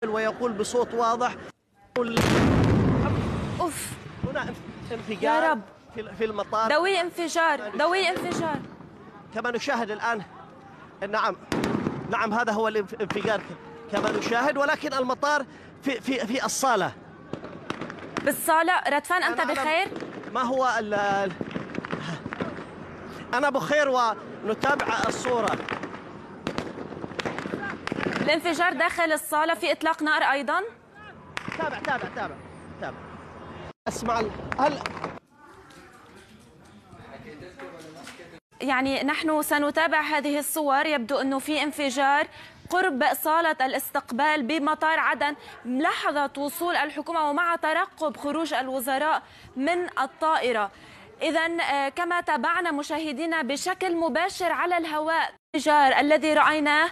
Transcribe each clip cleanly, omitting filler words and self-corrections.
ويقول بصوت واضح أوف هنا انفجار يا رب في المطار، دوي انفجار دوي انفجار. كما نشاهد الآن. نعم هذا هو الانفجار كما نشاهد، ولكن المطار في الصالة. بالصالة ردفان أنت بخير؟ ما هو أنا بخير ونتابع الصورة. الانفجار داخل الصالة، في إطلاق نار أيضا. تابع اسمع يعني نحن سنتابع هذه الصور. يبدو أنه في انفجار قرب صالة الاستقبال بمطار عدن لحظة وصول الحكومة ومع ترقب خروج الوزراء من الطائرة. إذن كما تابعنا مشاهدينا بشكل مباشر على الهواء الانفجار الذي رأيناه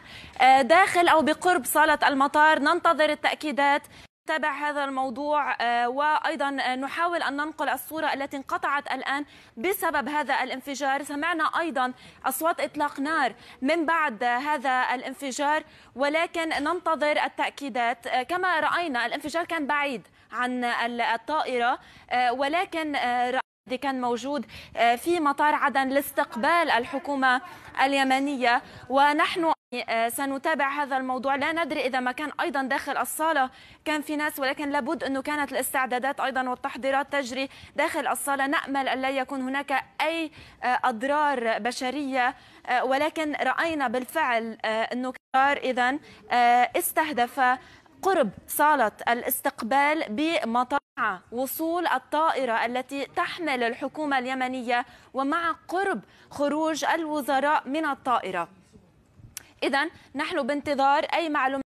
داخل أو بقرب صالة المطار. ننتظر التأكيدات، نتابع هذا الموضوع وأيضا نحاول أن ننقل الصورة التي انقطعت الآن بسبب هذا الانفجار. سمعنا أيضا أصوات إطلاق نار من بعد هذا الانفجار، ولكن ننتظر التأكيدات. كما رأينا الانفجار كان بعيد عن الطائرة، ولكن كان موجود في مطار عدن لاستقبال الحكومة اليمنية، ونحن سنتابع هذا الموضوع. لا ندري إذا ما كان أيضا داخل الصالة كان في ناس، ولكن لابد أنه كانت الاستعدادات أيضا والتحضيرات تجري داخل الصالة. نأمل أن لا يكون هناك أي أضرار بشرية، ولكن رأينا بالفعل أنه قرار إذن استهدف قرب صالة الاستقبال بمطار وصول الطائرة التي تحمل الحكومة اليمنية ومع قرب خروج الوزراء من الطائرة. إذن نحن بانتظار أي معلومات